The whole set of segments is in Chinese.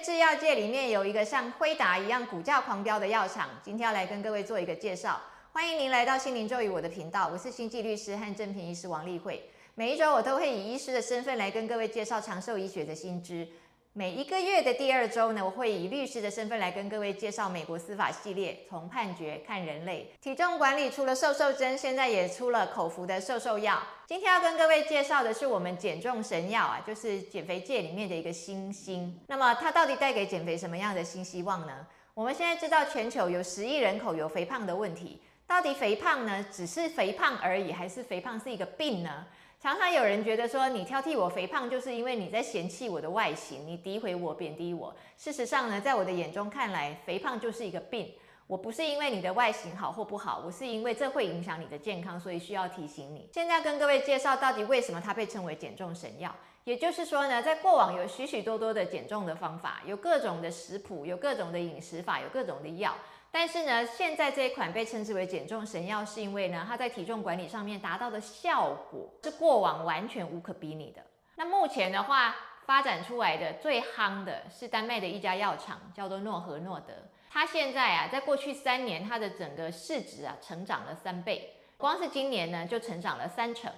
制药界里面有一个像辉达一样股价狂飙的药厂，今天要来跟各位做一个介绍。欢迎您来到心灵咒语我的频道，我是星际律师和正品医师王丽慧。每一周我都会以医师的身份来跟各位介绍长寿医学的新知。每一个月的第2周呢，我会以律师的身份来跟各位介绍美国司法系列，从判决看人类。体重管理除了瘦瘦针，现在也出了口服的瘦瘦药。今天要跟各位介绍的是我们减重神药啊，就是减肥界里面的一个新星。那么它到底带给减肥什么样的新希望呢？我们现在知道全球有10亿人口有肥胖的问题，到底肥胖呢，只是肥胖而已，还是肥胖是一个病呢？常常有人觉得说，你挑剔我肥胖，就是因为你在嫌弃我的外形，你诋毁我、贬低我。事实上呢，在我的眼中看来，肥胖就是一个病。我不是因为你的外形好或不好，我是因为这会影响你的健康，所以需要提醒你。现在跟各位介绍到底为什么它被称为减重神药。也就是说呢，在过往有许许多多的减重的方法，有各种的食谱，有各种的饮食法，有各种的药。但是呢，现在这一款被称之为减重神药，是因为呢，它在体重管理上面达到的效果是过往完全无可比拟的。那目前的话，发展出来的最夯的是丹麦的一家药厂，叫做诺和诺德。它现在啊，在过去3年，它的整个市值啊，成长了3倍，光是今年呢，就成长了3成。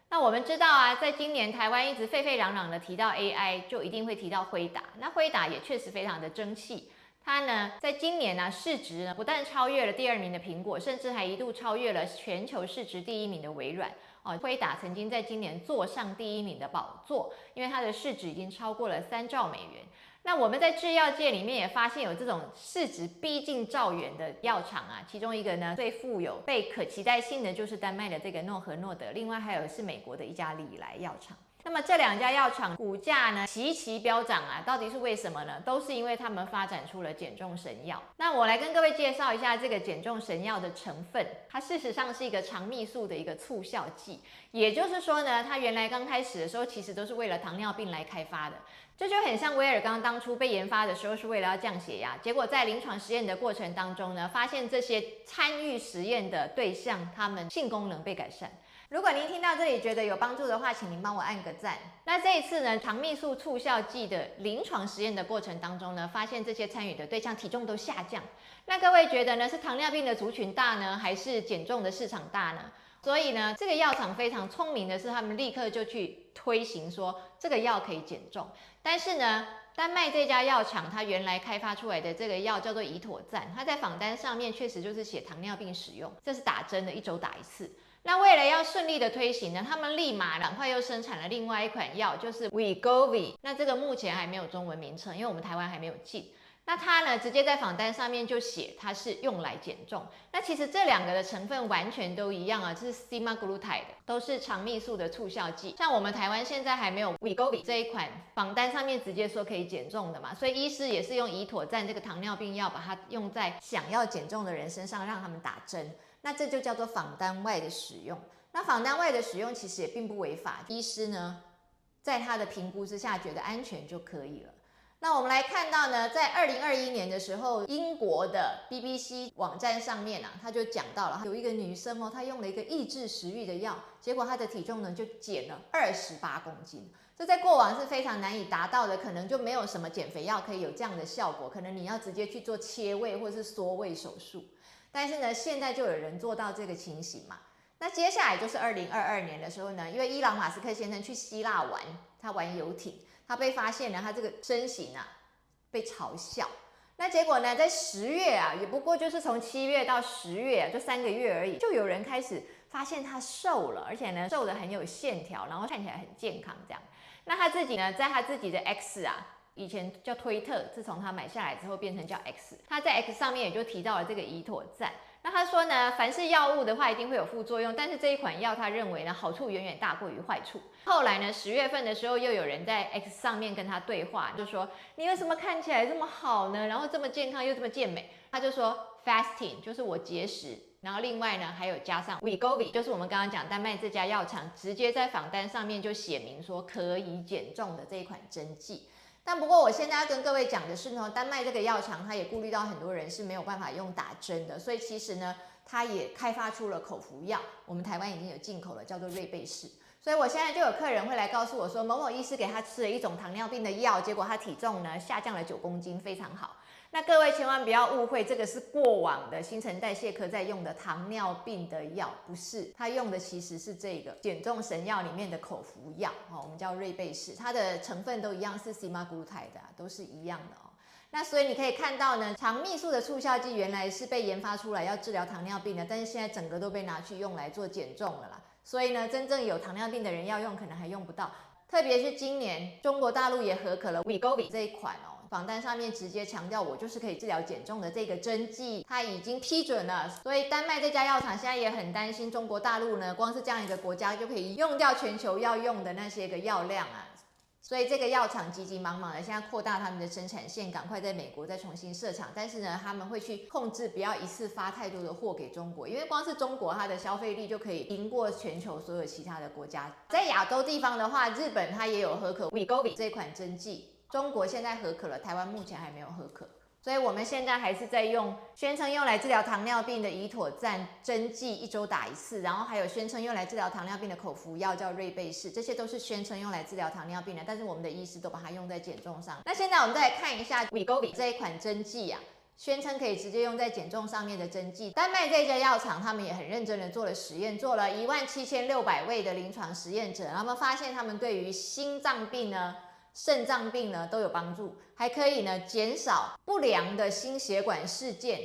那我们知道啊，在今年台湾一直沸沸扬扬的提到 AI， 就一定会提到辉达。那辉达也确实非常的争气。它呢，在今年呢，市值呢不但超越了第2名的苹果，甚至还一度超越了全球市值第1名的微软。辉达曾经在今年坐上第1名的宝座，因为它的市值已经超过了3兆美元。那我们在制药界里面也发现有这种市值逼近兆元的药厂啊，其中一个呢最富有被可期待性的就是丹麦的这个诺和诺德，另外还有是美国的一家礼来药厂。那么这2家药厂股价呢齐齐飙涨啊，到底是为什么呢？都是因为他们发展出了减重神药。那我来跟各位介绍一下这个减重神药的成分，它事实上是一个肠泌素的一个促效剂，也就是说呢，它原来刚开始的时候其实都是为了糖尿病来开发的。这就很像威尔刚当初被研发的时候是为了要降血压，结果在临床实验的过程当中呢，发现这些参与实验的对象，他们性功能被改善。如果您听到这里觉得有帮助的话，请您帮我按个赞。那这一次呢，肠泌素促效剂的临床实验的过程当中呢，发现这些参与的对象体重都下降。那各位觉得呢，是糖尿病的族群大呢，还是减重的市场大呢？所以呢，这个药厂非常聪明的是，他们立刻就去推行说这个药可以减重。但是呢，丹麦这家药厂它原来开发出来的这个药叫做乙妥赞，它在仿单上面确实就是写糖尿病使用，这是打针的，1周打1次。那为了要顺利的推行呢，他们立马赶快又生产了另外一款药，就是 Wegovy。那这个目前还没有中文名称，因为我们台湾还没有进。那它呢，直接在仿单上面就写它是用来减重。那其实这2个的成分完全都一样啊，这是 semaglutide， 都是肠泌素的促效剂。像我们台湾现在还没有 Wegovy 这一款仿单上面直接说可以减重的嘛，所以医师也是用乙妥赞这个糖尿病药，把它用在想要减重的人身上，让他们打针。那这就叫做仿单外的使用。那仿单外的使用其实也并不违法，医师呢在他的评估之下觉得安全就可以了。那我们来看到呢，在2021年的时候，英国的 BBC 网站上面啊，他就讲到了有一个女生哦，她用了一个抑制食欲的药，结果她的体重呢就减了28公斤。这在过往是非常难以达到的，可能就没有什么减肥药可以有这样的效果，可能你要直接去做切胃或是缩胃手术。但是呢，现在就有人做到这个情形嘛。那接下来就是2022年的时候呢，因为伊朗马斯克先生去希腊玩，他玩游艇，他被发现了他这个身形啊被嘲笑。那结果呢，在10月啊，也不过就是从7月到10月啊，就3个月而已，就有人开始发现他瘦了，而且呢瘦得很有线条，然后看起来很健康这样。那他自己呢，在他自己的 X 啊。以前叫推特，自从他买下来之后变成叫 X。他在 X 上面也就提到了这个乙妥赞。那他说呢，凡是药物的话一定会有副作用，但是这一款药他认为呢，好处远远大过于坏处。后来呢，10月份的时候又有人在 X 上面跟他对话，就说你为什么看起来这么好呢？然后这么健康又这么健美？他就说 fasting 就是我节食。然后另外呢，还有加上 Wegovy， 就是我们刚刚讲丹麦这家药厂直接在仿单上面就写明说可以减重的这一款针剂。但不过我现在要跟各位讲的是呢，丹麦这个药厂它也顾虑到很多人是没有办法用打针的，所以其实呢，它也开发出了口服药，我们台湾已经有进口了，叫做瑞贝士。所以我现在就有客人会来告诉我说，某某医师给他吃了一种糖尿病的药，结果他体重呢下降了9公斤，非常好。那各位千万不要误会，这个是过往的新陈代谢科在用的糖尿病的药，不是，他用的其实是这个减重神药里面的口服药，我们叫瑞贝氏，它的成分都一样，是 semaglutide 都是一样的。那所以你可以看到呢，肠泌素的促效剂原来是被研发出来要治疗糖尿病的，但是现在整个都被拿去用来做减重了啦。所以呢，真正有糖尿病的人要用，可能还用不到。特别是今年中国大陆也核可了 Wegovy 这一款榜单上面直接强调我就是可以治疗减重的这个针剂，它已经批准了。所以丹麦这家药厂现在也很担心中国大陆呢，光是这样一个国家就可以用掉全球要用的那些个药量啊。所以这个药厂急急忙忙的现在扩大他们的生产线，赶快在美国再重新设厂。但是呢，他们会去控制不要一次发太多的货给中国，因为光是中国它的消费力就可以赢过全球所有其他的国家。在亚洲地方的话，日本它也有核可 Wegovy 这款针剂，中国现在核可了，台湾目前还没有核可。所以我们现在还是在用宣称用来治疗糖尿病的胰妥赞针剂，1周打1次，然后还有宣称用来治疗糖尿病的口服药叫瑞贝氏，这些都是宣称用来治疗糖尿病的，但是我们的医师都把它用在减重上。那现在我们再来看一下 Wegovy 这一款针剂啊，宣称可以直接用在减重上面的针剂。丹麦这家药厂他们也很认真的做了实验，做了17600位的临床实验者，他们发现他们对于心脏病呢、肾脏病呢都有帮助，还可以呢减少不良的心血管事件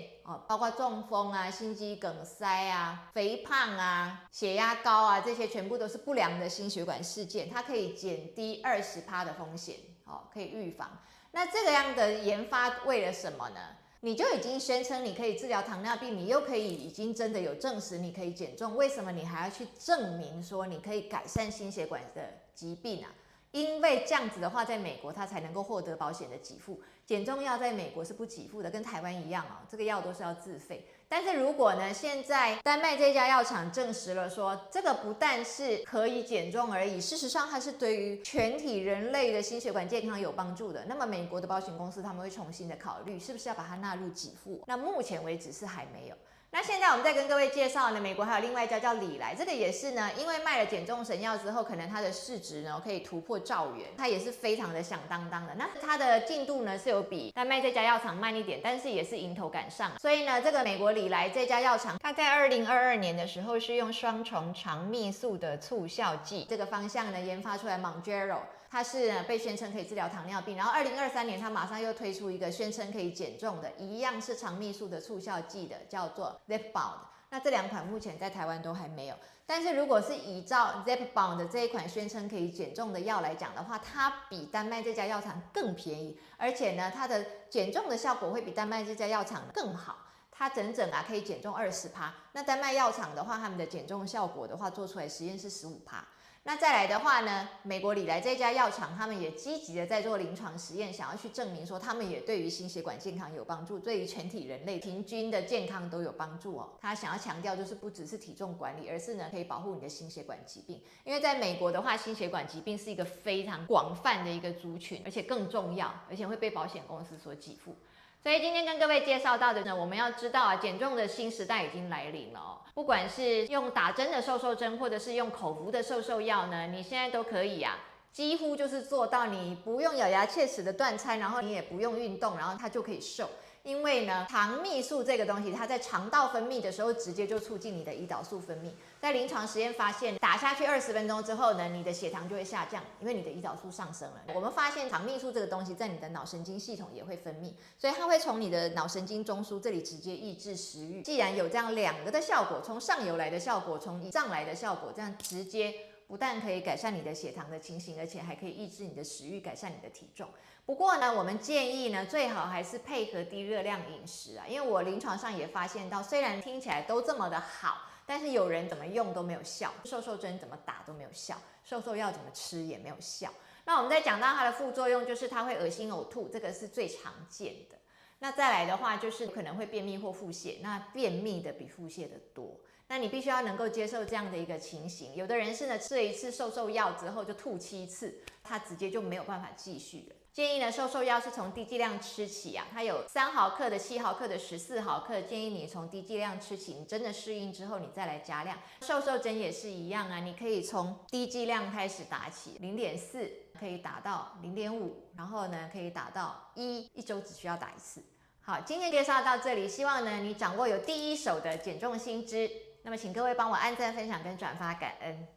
包括中风啊、心肌梗塞啊、肥胖啊、血压高啊，这些全部都是不良的心血管事件，它可以减低20%的风险可以预防。那这个样的研发为了什么呢？你就已经宣称你可以治疗糖尿病，你又可以已经真的有证实你可以减重，为什么你还要去证明说你可以改善心血管的疾病啊？因为这样子的话，在美国它才能够获得保险的给付。减重药在美国是不给付的，跟台湾一样这个药都是要自费。但是如果呢，现在丹麦这家药厂证实了说，这个不但是可以减重而已，事实上它是对于全体人类的心血管健康有帮助的。那么美国的保险公司他们会重新的考虑，是不是要把它纳入给付？那目前为止是还没有。那现在我们再跟各位介绍呢，美国还有另外一家叫礼来，这个也是呢，因为卖了减重神药之后，可能它的市值呢可以突破兆元，它也是非常的响当当的。那它的进度呢是有比丹麦这家药厂慢一点，但是也是迎头赶上。所以呢，这个美国礼来这家药厂，它在2022年的时候是用双重肠泌素的促效剂这个方向呢研发出来 Mounjaro。它是被宣称可以治疗糖尿病，然后2023年它马上又推出一个宣称可以减重的，一样是肠泌素的促效剂的，叫做 Zepbound。那这2款目前在台湾都还没有，但是如果是依照 Zepbound 的这一款宣称可以减重的药来讲的话，它比丹麦这家药厂更便宜，而且呢，它的减重的效果会比丹麦这家药厂更好。它整整可以减重20%，那丹麦药厂的话，他们的减重效果的话，做出来实验是15%。那再来的话呢，美国礼来这家药厂，他们也积极的在做临床实验，想要去证明说他们也对于心血管健康有帮助，对于全体人类平均的健康都有帮助他想要强调就是不只是体重管理，而是呢可以保护你的心血管疾病。因为在美国的话，心血管疾病是一个非常广泛的一个族群，而且更重要，而且会被保险公司所给付。所以今天跟各位介绍到的呢，我们要知道减重的新时代已经来临了不管是用打针的瘦瘦针，或者是用口服的瘦瘦药呢，你现在都可以几乎就是做到你不用咬牙切齿的断餐，然后你也不用运动，然后它就可以瘦。因为呢，肠泌素这个东西，它在肠道分泌的时候，直接就促进你的胰岛素分泌。在临床实验发现，打下去20分钟之后呢，你的血糖就会下降，因为你的胰岛素上升了。我们发现肠泌素这个东西在你的脑神经系统也会分泌，所以它会从你的脑神经中枢这里直接抑制食欲。既然有这样2个的效果，从上游来的效果，从胰脏来的效果，这样直接不但可以改善你的血糖的情形，而且还可以抑制你的食欲，改善你的体重。不过呢，我们建议呢，最好还是配合低热量饮食因为我临床上也发现到，虽然听起来都这么的好，但是有人怎么用都没有效，瘦瘦针怎么打都没有效，瘦瘦药怎么吃也没有效。那我们再讲到它的副作用，就是它会恶心呕吐，这个是最常见的。那再来的话，就是可能会便秘或腹泻，那便秘的比腹泻的多。那你必须要能够接受这样的一个情形。有的人是呢吃了一次瘦药之后就吐7次，他直接就没有办法继续了。建议呢瘦药是从低剂量吃起啊，它有3毫克的、7毫克的、14毫克，建议你从低剂量吃起，你真的适应之后你再来加量。瘦针也是一样啊，你可以从低剂量开始打起，0.4可以打到0.5，然后呢可以打到1，一周只需要打1次。好，今天介绍到这里，希望呢你掌握有第一手的减重新知。那么请各位帮我按赞、分享跟转发，感恩。